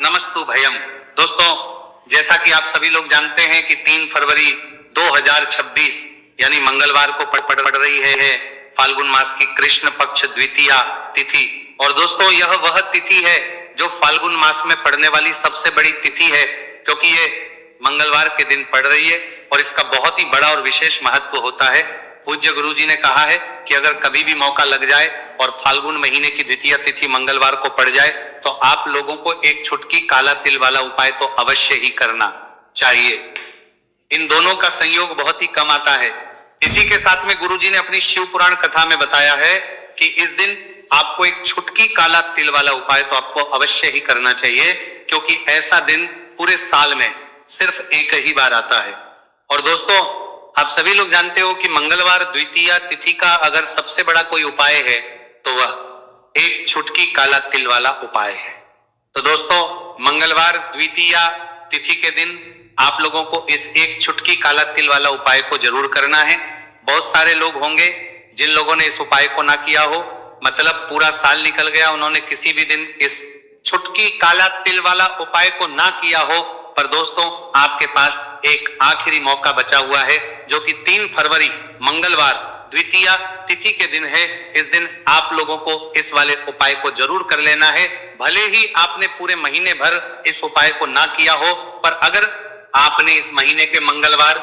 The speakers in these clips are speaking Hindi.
नमस्तु भयम। दोस्तों, जैसा कि आप सभी लोग जानते हैं कि 3 फरवरी 2026 यानी मंगलवार को पड़ रही है फाल्गुन मास की कृष्ण पक्ष द्वितीया तिथि। और दोस्तों, यह वह तिथि है जो फाल्गुन मास में पड़ने वाली सबसे बड़ी तिथि है, क्योंकि ये मंगलवार के दिन पड़ रही है और इसका बहुत ही बड़ा और विशेष महत्व होता है। पूज्य गुरुजी ने कहा है कि अगर कभी भी मौका लग जाए और फाल्गुन महीने की द्वितीय तिथि मंगलवार को पड़ जाए तो आप लोगों को एक चुटकी काला तिल वाला उपाय तो अवश्य ही करना चाहिए। इन दोनों का संयोग बहुत ही कम आता है। इसी के साथ में गुरुजी ने अपनी शिव पुराण कथा में बताया है कि इस दिन आपको एक चुटकी काला तिल वाला उपाय तो आपको अवश्य ही करना चाहिए, क्योंकि ऐसा दिन पूरे साल में सिर्फ एक ही बार आता है। और दोस्तों, आप सभी लोग जानते हो कि मंगलवार द्वितीया तिथि का अगर सबसे बड़ा कोई उपाय है तो वह एक चुटकी काला तिल वाला उपाय है। तो दोस्तों, मंगलवार द्वितीया तिथि के दिन आप लोगों को इस एक चुटकी काला तिल वाला उपाय को जरूर करना है। बहुत सारे लोग होंगे जिन लोगों ने इस उपाय को ना किया हो, मतलब पूरा साल निकल गया, उन्होंने किसी भी दिन इस चुटकी काला तिल वाला उपाय को ना किया हो। पर दोस्तों, आपके पास एक आखिरी मौका बचा हुआ है, जो कि 3 फरवरी मंगलवार द्वितीया तिथि के दिन है। इस दिन आप लोगों को इस वाले उपाय को जरूर कर लेना है। भले ही आपने पूरे महीने भर इस उपाय को ना किया हो, पर अगर आपने इस महीने के मंगलवार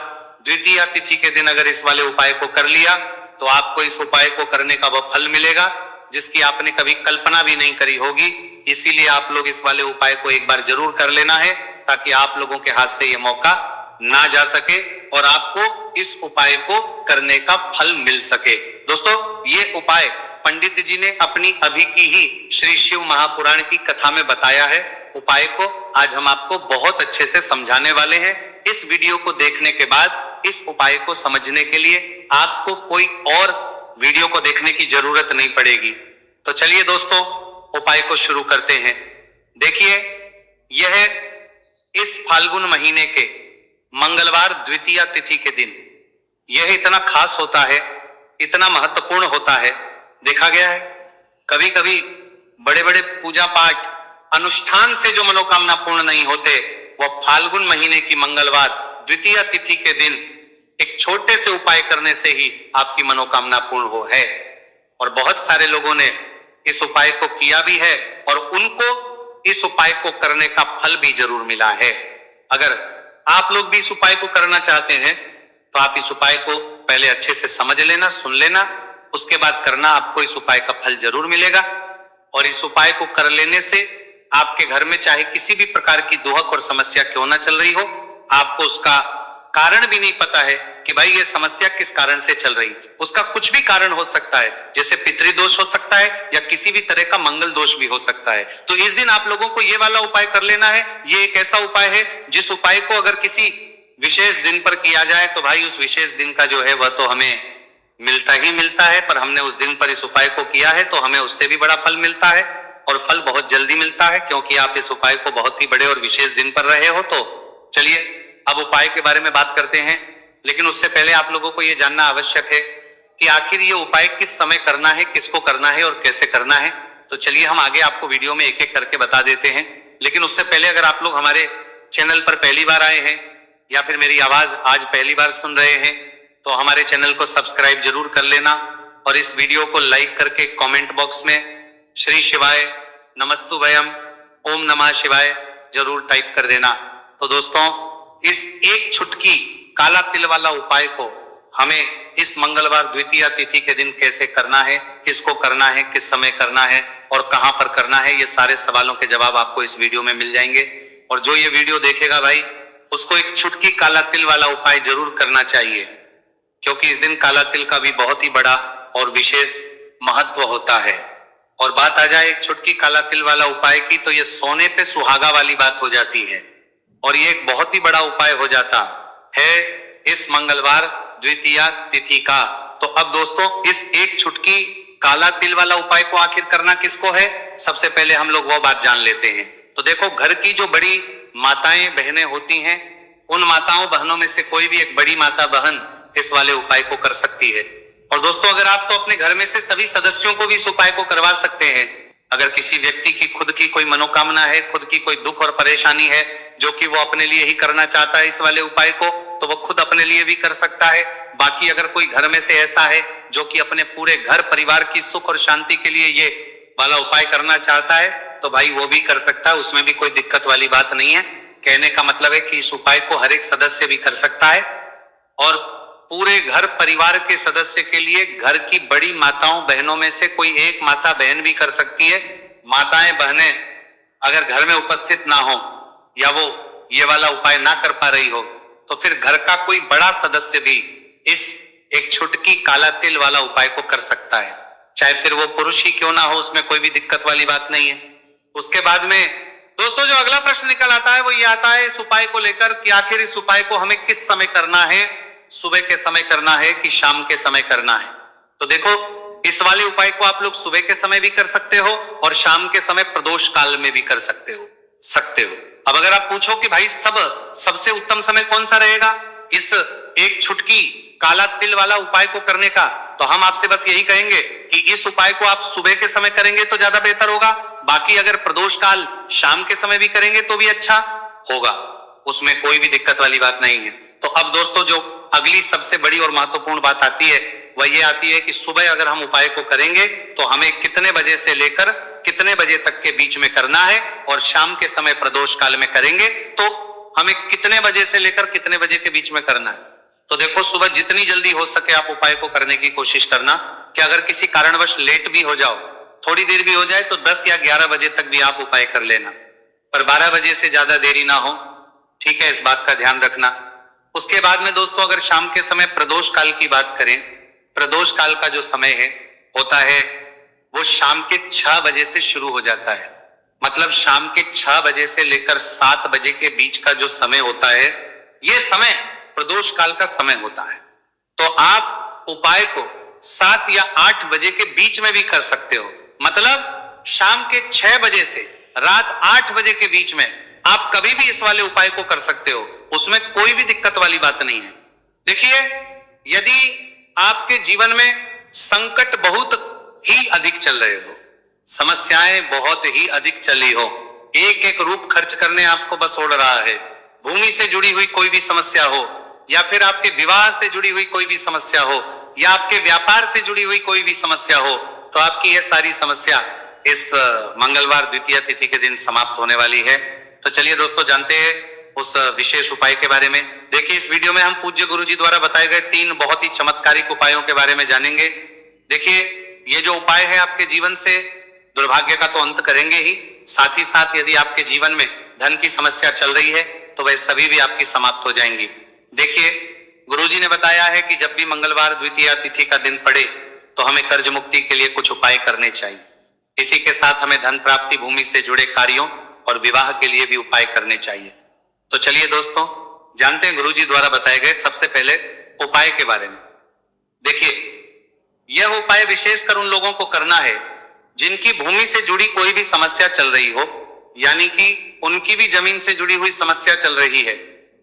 द्वितीया तिथि के दिन अगर इस वाले उपाय को कर लिया तो आपको इस उपाय को करने का वह फल मिलेगा जिसकी आपने कभी कल्पना भी नहीं करी होगी। इसीलिए आप लोग इस वाले उपाय को एक बार जरूर कर लेना है, ताकि आप लोगों के हाथ से यह मौका ना जा सके और आपको इस उपाय को करने का फल मिल सके। दोस्तों, ये उपाय पंडित जी ने अपनी अभी की ही श्री शिव महापुराण की कथा में बताया है। उपाय को आज हम आपको बहुत अच्छे से समझाने वाले हैं। इस वीडियो को देखने के बाद इस उपाय को समझने के लिए आपको कोई और वीडियो को देखने की जरूरत नहीं पड़ेगी। तो चलिए दोस्तों, उपाय को शुरू करते हैं। देखिए, यह इस फाल्गुन महीने के मंगलवार द्वितीया तिथि के दिन यह इतना खास होता है, इतना महत्वपूर्ण होता है। देखा गया है कभी कभी बड़े बड़े पूजा पाठ अनुष्ठान से जो मनोकामना पूर्ण नहीं होते, वह फाल्गुन महीने की मंगलवार द्वितीया तिथि के दिन एक छोटे से उपाय करने से ही आपकी मनोकामना पूर्ण हो है। और बहुत सारे लोगों ने इस उपाय को किया भी है और उनको इस उपाय को करने का फल भी जरूर मिला है। अगर आप लोग भी इस उपाय को करना चाहते हैं तो आप इस उपाय को पहले अच्छे से समझ लेना, सुन लेना, उसके बाद करना। आपको इस उपाय का फल जरूर मिलेगा। और इस उपाय को कर लेने से आपके घर में चाहे किसी भी प्रकार की दुहक और समस्या क्यों ना चल रही हो, आपको उसका कारण भी नहीं पता है कि भाई ये समस्या किस कारण से चल रही, उसका कुछ भी कारण हो सकता है, जैसे पितृदोष हो सकता है या किसी भी तरह का मंगल दोष भी हो सकता है। तो इस दिन आप लोगों को ये वाला उपाय कर लेना है। ये एक ऐसा उपाय है जिस उपाय को अगर किसी विशेष दिन पर किया जाए तो भाई उस विशेष दिन का जो है वह तो हमें मिलता ही मिलता है, पर हमने उस दिन पर इस उपाय को किया है तो हमें उससे भी बड़ा फल मिलता है और फल बहुत जल्दी मिलता है, क्योंकि आप इस उपाय को बहुत ही बड़े और विशेष दिन पर रहे हो। तो चलिए अब उपाय के बारे में बात करते हैं, लेकिन उससे पहले आप लोगों को यह जानना आवश्यक है कि आखिर ये उपाय किस समय करना है, किसको करना है और कैसे करना है। तो चलिए हम आगे आपको वीडियो में एक एक करके बता देते हैं। लेकिन उससे पहले अगर आप लोग हमारे चैनल पर पहली बार आए हैं या फिर मेरी आवाज आज पहली बार सुन रहे हैं तो हमारे चैनल को सब्सक्राइब जरूर कर लेना और इस वीडियो को लाइक करके कमेंट बॉक्स में श्री शिवाय, नमस्तु भयम, ओम नमः शिवाय जरूर टाइप कर देना। तो दोस्तों, इस एक चुटकी काला तिल वाला उपाय को हमें इस मंगलवार द्वितीया तिथि के दिन कैसे करना है, किसको करना है, किस समय करना है और कहां पर करना है, ये सारे सवालों के जवाब आपको इस वीडियो में मिल जाएंगे। और जो ये वीडियो देखेगा भाई, उसको एक चुटकी काला तिल वाला उपाय जरूर करना चाहिए, क्योंकि इस दिन काला तिल का भी बहुत ही बड़ा और विशेष महत्व होता है। और बात आ जाए एक चुटकी काला तिल वाला उपाय की, तो ये सोने पे सुहागा वाली बात हो जाती है और ये एक बहुत ही बड़ा उपाय हो जाता है इस मंगलवार द्वितीया तिथि का। तो अब दोस्तों, इस एक चुटकी काला तिल वाला उपाय को आखिर करना किसको है, सबसे पहले हम लोग वो बात जान लेते हैं। तो देखो, घर की जो बड़ी माताएं बहनें होती हैं, उन माताओं बहनों में से कोई भी एक बड़ी माता बहन इस वाले उपाय को कर सकती है। और दोस्तों, अगर आप तो अपने घर में से सभी सदस्यों को भी इस उपाय को करवा सकते हैं, अगर किसी व्यक्ति की खुद की कोई मनोकामना है, खुद की कोई दुख और परेशानी है जो कि वो अपने लिए ही करना चाहता है इस वाले उपाय को, तो वो खुद अपने लिए भी कर सकता है। बाकी अगर कोई घर में से ऐसा है जो कि अपने पूरे घर परिवार की सुख और शांति के लिए ये वाला उपाय करना चाहता है, तो भाई वो भी कर सकता है, उसमें भी कोई दिक्कत वाली बात नहीं है। कहने का मतलब है कि इस उपाय को हर एक सदस्य भी कर सकता है और पूरे घर परिवार के सदस्य के लिए घर की बड़ी माताओं बहनों में से कोई एक माता बहन भी कर सकती है। माताएं बहनें अगर घर में उपस्थित ना हो या वो ये वाला उपाय ना कर पा रही हो, तो फिर घर का कोई बड़ा सदस्य भी इस एक छुटकी काला तिल वाला उपाय को कर सकता है, चाहे फिर वो पुरुष ही क्यों ना हो, उसमें कोई भी दिक्कत वाली बात नहीं है। उसके बाद में दोस्तों जो अगला प्रश्न निकल आता है वो ये आता है इस उपाय को लेकर कि आखिर इस उपाय को हमें किस समय करना है, सुबह के समय करना है कि शाम के समय करना है। तो देखो, इस वाले उपाय को आप लोग सुबह के समय भी कर सकते हो और शाम के समय प्रदोष काल में भी कर सकते हो। अब अगर आप पूछो कि भाई सबसे उत्तम समय कौन सा रहेगा इस एक छुटकी काला तिल वाला उपाय को करने का, तो हम आपसे बस यही कहेंगे कि इस उपाय को आप सुबह के समय करेंगे तो ज्यादा बेहतर होगा। बाकी अगर प्रदोष काल शाम के समय भी करेंगे तो भी अच्छा होगा, उसमें कोई भी दिक्कत वाली बात नहीं है। तो अब दोस्तों जो अगली सबसे बड़ी और महत्वपूर्ण बात आती है वह ये आती है कि सुबह अगर हम उपाय को करेंगे तो हमें कितने बजे से लेकर कितने बजे तक के बीच में करना है, और शाम के समय प्रदोष काल में करेंगे तो हमें कितने बजे से लेकर कितने बजे के बीच में करना है। तो देखो, सुबह जितनी जल्दी हो सके आप उपाय को करने की कोशिश करना कि अगर किसी कारणवश लेट भी हो जाओ, थोड़ी देर भी हो जाए, तो 10 या 11 बजे तक भी आप उपाय कर लेना, पर 12 बजे से ज्यादा देरी ना हो, ठीक है, इस बात का ध्यान रखना। उसके बाद में दोस्तों अगर शाम के समय प्रदोष काल की बात करें, प्रदोष काल का जो समय है होता है वो शाम के 6 बजे से शुरू हो जाता है। मतलब शाम के 6 बजे से लेकर 7 बजे के बीच का जो समय होता है, ये समय प्रदोष काल का समय होता है। तो आप उपाय को 7 या 8 बजे के बीच में भी कर सकते हो। मतलब शाम के 6 बजे से रात 8 बजे के बीच में आप कभी भी इस वाले उपाय को कर सकते हो, उसमें कोई भी दिक्कत वाली बात नहीं है। देखिए, यदि आपके जीवन में संकट बहुत ही अधिक चल रहे हो, समस्याएं बहुत ही अधिक चली हो, एक एक रूप खर्च करने आपको बस ओढ़ रहा है, भूमि से जुड़ी हुई कोई भी समस्या हो, या फिर आपके विवाह से जुड़ी हुई कोई भी समस्या हो, या आपके व्यापार से जुड़ी हुई कोई भी समस्या हो, तो आपकी यह सारी समस्या इस मंगलवार द्वितीया तिथि के दिन समाप्त होने वाली है। तो चलिए दोस्तों जानते हैं उस विशेष उपाय के बारे में। देखिए, इस वीडियो में हम पूज्य गुरुजी द्वारा बताए गए 3 बहुत ही चमत्कारिक उपायों के बारे में जानेंगे। देखिए, ये जो उपाय है आपके जीवन से दुर्भाग्य का तो अंत करेंगे ही, साथ ही साथ यदि आपके जीवन में धन की समस्या चल रही है तो वह सभी भी आपकी समाप्त हो जाएंगी। देखिए, गुरुजी ने बताया है कि जब भी मंगलवार द्वितीया तिथि का दिन पड़े तो हमें कर्ज मुक्ति के लिए कुछ उपाय करने चाहिए। इसी के साथ हमें धन प्राप्ति, भूमि से जुड़े कार्यों और विवाह के लिए भी उपाय करने चाहिए। तो चलिए दोस्तों जानते हैं गुरुजी द्वारा बताए गए सबसे पहले उपाय के बारे में। देखिए, यह उपाय विशेषकर उन लोगों को करना है जिनकी भूमि से जुड़ी कोई भी समस्या चल रही हो, यानी कि उनकी भी जमीन से जुड़ी हुई समस्या चल रही है,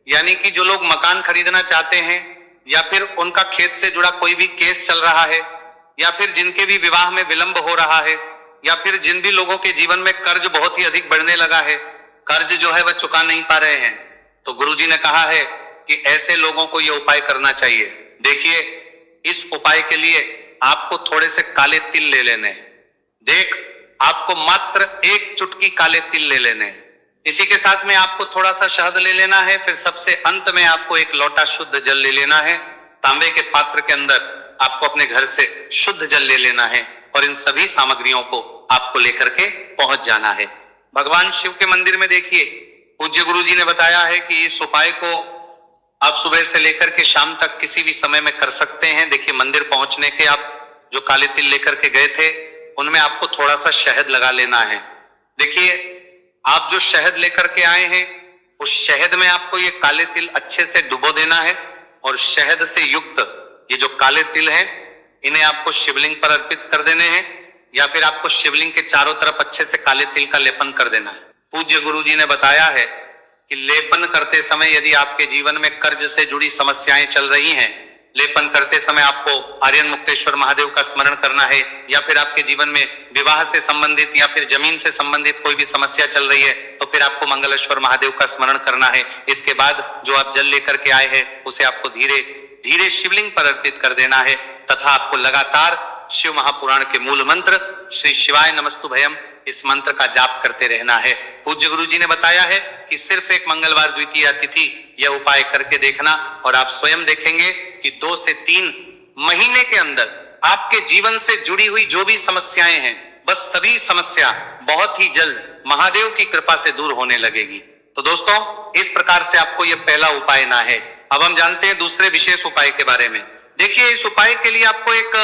यानी कि जो लोग मकान खरीदना चाहते हैं, या फिर उनका खेत से जुड़ा कोई भी केस चल रहा है, या फिर जिनके भी विवाह में विलंब हो रहा है, या फिर जिन भी लोगों के जीवन में कर्ज बहुत ही अधिक बढ़ने लगा है, कर्ज जो है वह चुका नहीं पा रहे हैं, तो गुरुजी ने कहा है कि ऐसे लोगों को यह उपाय करना चाहिए। देखिए, इस उपाय के लिए आपको थोड़े से काले तिल ले लेने हैं। देख, आपको मात्र 1 चुटकी काले तिल ले लेने हैं। इसी के साथ में आपको थोड़ा सा शहद ले लेना है। फिर सबसे अंत में आपको 1 लोटा शुद्ध जल ले लेना है। तांबे के पात्र के अंदर आपको अपने घर से शुद्ध जल ले लेना है और इन सभी सामग्रियों को आपको लेकर के पहुंच जाना है भगवान शिव के मंदिर में। देखिए, पूज्य गुरुजी ने बताया है कि इस उपाय को आप सुबह से लेकर के शाम तक किसी भी समय में कर सकते हैं। देखिए, मंदिर पहुंचने के आप जो काले तिल लेकर के गए थे उनमें आपको थोड़ा सा शहद लगा लेना है। देखिए, आप जो शहद लेकर के आए हैं उस शहद में आपको ये काले तिल अच्छे से डुबो देना है, और शहद से युक्त ये जो काले तिल हैं इन्हें आपको शिवलिंग पर अर्पित कर देने हैं, या फिर आपको शिवलिंग के चारों तरफ अच्छे से काले तिल का लेपन कर देना है। पूज्य गुरुजी ने बताया है कि लेपन करते समय यदि आपके जीवन में कर्ज से जुड़ी समस्याएं चल रही हैं, लेपन करते समय आपको आर्यन मुक्तेश्वर महादेव का स्मरण करना है, या फिर आपके जीवन में विवाह से संबंधित या फिर जमीन से संबंधित कोई भी समस्या चल रही है तो फिर आपको मंगलेश्वर महादेव का स्मरण करना है। इसके बाद जो आप जल लेकर के आए हैं उसे आपको धीरे धीरे शिवलिंग पर अर्पित कर देना है, तथा आपको लगातार शिव महापुराण के मूल मंत्र श्री शिवाय नमस्तुभयम इस मंत्र का जाप करते रहना है। पूज्य गुरु जी ने बताया है कि सिर्फ एक मंगलवार द्वितीया तिथि यह उपाय करके देखना और आप स्वयं देखेंगे कि 2 से 3 महीने के अंदर आपके जीवन से जुड़ी हुई जो भी समस्याएं हैं, बस सभी समस्या बहुत ही जल्द महादेव की कृपा से दूर होने लगेगी। तो दोस्तों, इस प्रकार से आपको यह पहला उपाय ना है। अब हम जानते हैं दूसरे विशेष उपाय के बारे में। देखिए, इस उपाय के लिए आपको एक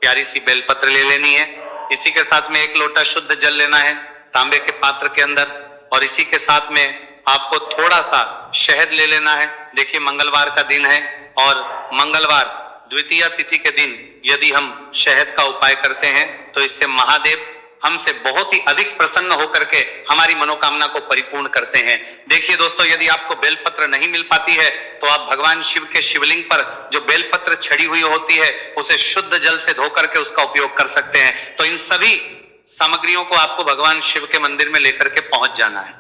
प्यारी सी बेलपत्र ले लेनी है, इसी के साथ में 1 लोटा शुद्ध जल लेना है तांबे के पात्र के अंदर, और इसी के साथ में आपको थोड़ा सा शहद ले लेना है। देखिए, मंगलवार का दिन है और मंगलवार द्वितीया तिथि के दिन यदि हम शहद का उपाय करते हैं तो इससे महादेव हमसे बहुत ही अधिक प्रसन्न होकर के हमारी मनोकामना को परिपूर्ण करते हैं। देखिए दोस्तों, यदि आपको बेलपत्र नहीं मिल पाती है तो आप भगवान शिव के शिवलिंग पर जो बेलपत्र छड़ी हुई होती है उसे शुद्ध जल से धो करके उसका उपयोग कर सकते हैं। तो इन सभी सामग्रियों को आपको भगवान शिव के मंदिर में लेकर के पहुंच जाना है।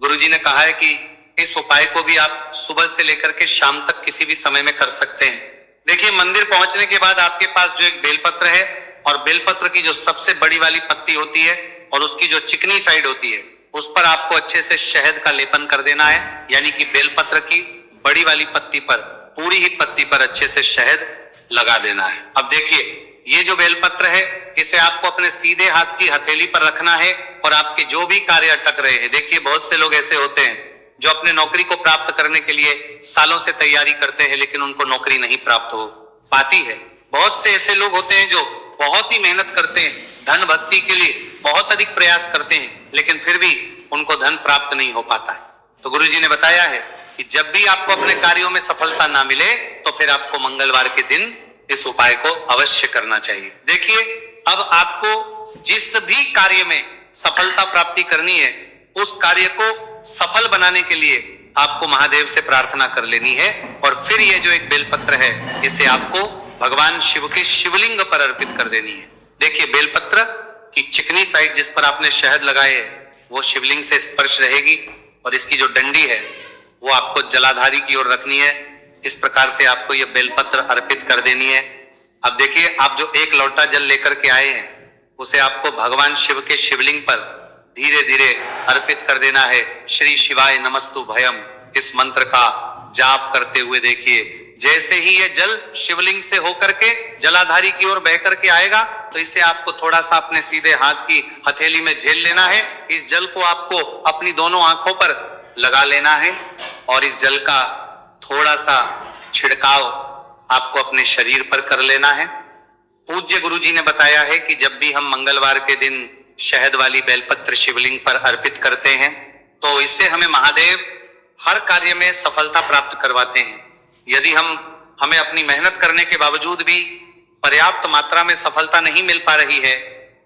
गुरुजी ने कहा है कि इस उपाय को भी आप सुबह से लेकर के शाम तक किसी भी समय में कर सकते हैं। देखिए, मंदिर पहुंचने के बाद आपके पास जो एक बेलपत्र है और बेलपत्र की जो सबसे बड़ी वाली पत्ती होती है और उसकी जो चिकनी साइड होती है उस पर आपको अच्छे से शहद का लेपन कर देना है, यानी कि बेलपत्र की बड़ी वाली पत्ती पर, पूरी ही पत्ती पर अच्छे से शहद लगा देना है। अब देखिए, ये जो बेलपत्र है इसे आपको अपने सीधे हाथ की हथेली पर रखना है और आपके जो भी कार्य अटक रहे हैं, देखिए बहुत से लोग ऐसे होते हैं जो अपने नौकरी को प्राप्त करने के लिए सालों से तैयारी करते हैं लेकिन उनको नौकरी नहीं प्राप्त हो पाती है। बहुत से ऐसे लोग होते हैं जो बहुत ही मेहनत करते हैं, धन भक्ति के लिए बहुत अधिक प्रयास करते हैं लेकिन फिर भी उनको धन प्राप्त नहीं हो पाता है। तो गुरुजी ने बताया है कि जब भी आपको अपने कार्यों में सफलता ना मिले तो फिर आपको मंगलवार के दिन इस उपाय को अवश्य करना चाहिए। देखिए, अब आपको जिस भी कार्य में सफलता प्राप्ति करनी है उस कार्य को सफल बनाने के लिए आपको महादेव से प्रार्थना कर लेनी है, और फिर ये जो एक बेलपत्र है इसे आपको भगवान शिव के शिवलिंग पर अर्पित कर देनी है। देखिए, बेलपत्र की चिकनी साइड जिस पर आपने शहद लगाए है वो शिवलिंग से स्पर्श रहेगी और इसकी जो डंडी है वो आपको जलाधारी की ओर रखनी है। इस प्रकार से आपको ये बेलपत्र अर्पित कर देनी है। अब देखिए, आप जो 1 लोटा जल लेकर के आए हैं उसे आपको भगवान शिव के शिवलिंग पर धीरे धीरे अर्पित कर देना है। श्री शिवाय नमस्तुभयम इस मंत्र का जाप करते हुए देखिए, जैसे ही ये जल शिवलिंग से होकर के जलाधारी की ओर बह करके आएगा तो इसे आपको थोड़ा सा अपने सीधे हाथ की हथेली में झेल लेना है। इस जल को आपको अपनी दोनों आंखों पर लगा लेना है और इस जल का थोड़ा सा छिड़काव आपको अपने शरीर पर कर लेना है। पूज्य गुरुजी ने बताया है कि जब भी हम मंगलवार के दिन शहद वाली बेलपत्र शिवलिंग पर अर्पित करते हैं तो इससे हमें महादेव हर कार्य में सफलता प्राप्त करवाते हैं। यदि हमें अपनी मेहनत करने के बावजूद भी पर्याप्त मात्रा में सफलता नहीं मिल पा रही है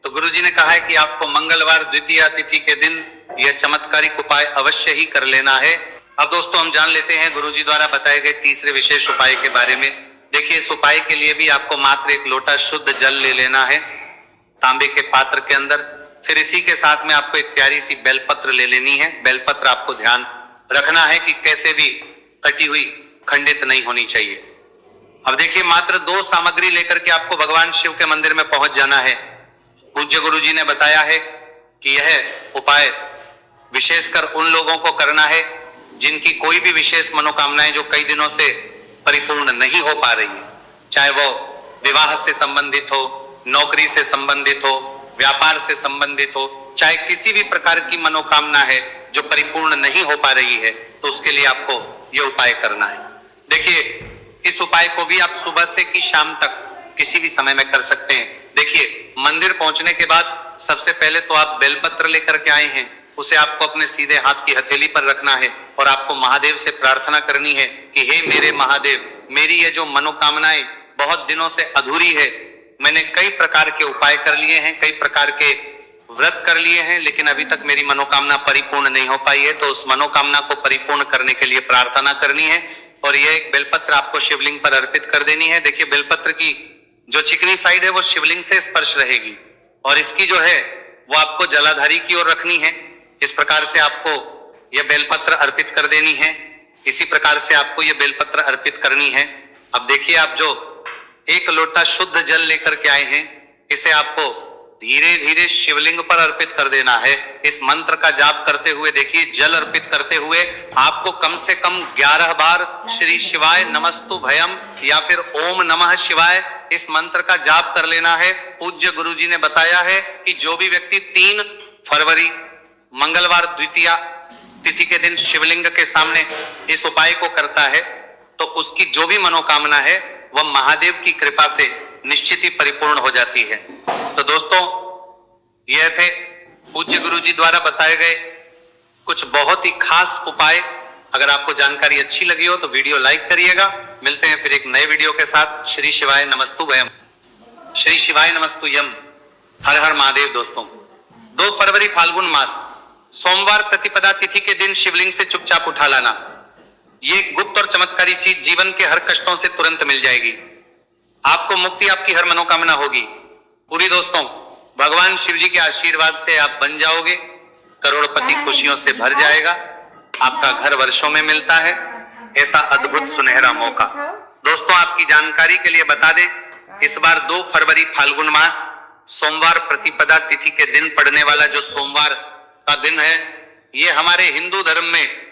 तो गुरुजी ने कहा है कि आपको मंगलवार द्वितीया तिथि के दिन यह चमत्कारिक उपाय अवश्य ही कर लेना है। अब दोस्तों, हम जान लेते हैं गुरुजी द्वारा बताए गए तीसरे विशेष उपाय के बारे में। देखिए, इस उपाय के लिए भी आपको मात्र 1 लोटा शुद्ध जल ले लेना है तांबे के पात्र के अंदर। फिर इसी के साथ में आपको एक प्यारी सी बेलपत्र ले लेनी है। बेलपत्र आपको ध्यान रखना है कि कैसे भी कटी हुई खंडित नहीं होनी चाहिए। अब देखिए, मात्र 2 सामग्री लेकर के आपको भगवान शिव के मंदिर में पहुंच जाना है। पूज्य गुरुजी ने बताया है कि यह उपाय विशेषकर उन लोगों को करना है जिनकी कोई भी विशेष मनोकामनाएं जो कई दिनों से परिपूर्ण नहीं हो पा रही है, चाहे वो विवाह से संबंधित हो, नौकरी से संबंधित हो, व्यापार से संबंधित हो, चाहे किसी भी प्रकार की मनोकामना है जो परिपूर्ण नहीं हो पा रही है, तो उसके लिए आपको यह उपाय करना है। देखिए, इस उपाय को भी आप सुबह से की शाम तक किसी भी समय में कर सकते हैं। देखिए, मंदिर पहुंचने के बाद सबसे पहले तो आप बेलपत्र लेकर के आए हैं, उसे आपको अपने सीधे हाथ की हथेली पर रखना है और आपको महादेव से प्रार्थना करनी है कि हे मेरे महादेव, मेरी ये जो मनोकामनाएं बहुत दिनों से अधूरी है, मैंने कई प्रकार के उपाय कर लिए हैं, कई प्रकार के व्रत कर लिए हैं, लेकिन अभी तक मेरी मनोकामना परिपूर्ण नहीं हो पाई है। तो उस मनोकामना को परिपूर्ण करने के लिए प्रार्थना करनी है और ये एक बेलपत्र आपको शिवलिंग पर अर्पित कर देनी है। देखिए बेलपत्र की जो चिकनी साइड है वो शिवलिंग से स्पर्श रहेगी और इसकी जो है वो आपको जलाधारी की ओर रखनी है। इस प्रकार से आपको यह बेलपत्र अर्पित कर देनी है। इसी प्रकार से आपको यह बेलपत्र अर्पित करनी है। अब देखिए आप जो एक लोटा शुद्ध जल लेकर के आए हैं, इसे आपको धीरे धीरे शिवलिंग पर अर्पित कर देना है। इस मंत्र का जाप करते हुए देखिए, जल अर्पित करते हुए आपको कम से कम 11 बार श्री शिवाय नमस्तु भयम या फिर ओम नमः शिवाय इस मंत्र का जाप कर लेना है। पूज्य गुरुजी ने बताया है कि जो भी व्यक्ति 3 फरवरी मंगलवार द्वितीया तिथि के दिन शिवलिंग के सामने इस उपाय को करता है तो उसकी जो भी मनोकामना है वह महादेव की कृपा से निश्चित ही परिपूर्ण हो जाती है। तो दोस्तों, यह थे पूज्य गुरुजी द्वारा बताए गए कुछ बहुत ही खास उपाय। अगर आपको जानकारी अच्छी लगी हो तो वीडियो लाइक करिएगा। मिलते हैं फिर एक नए वीडियो के साथ। श्री शिवाय नमस्तु भयम, श्री शिवाय नमस्तु यम, हर हर महादेव। दोस्तों, 2 फरवरी फाल्गुन मास सोमवार प्रतिपदा तिथि के दिन शिवलिंग से चुपचाप उठा लाना। ये गुप्त और चमत्कारी चीज जीवन के हर कष्टों से तुरंत मिल जाएगी। आपको मुक्ति, आपकी हर मनोकामना होगी पूरी। दोस्तों, भगवान शिव जी के आशीर्वाद से आप बन जाओगे, करोड़पति खुशियों से भर जाएगा। आपका घर वर्षों में मिलता है, ऐसा अद्भुत सुनहरा मौका। दोस्तों, आपकी जानकारी के लिए बता दें, इस बार 2 फरवरी फाल्गुन मास सोमवार प्रतिपदा तिथि के दिन पड़ने वाला जो सोमवार का दिन है, ये हमारे हिंदू धर्म में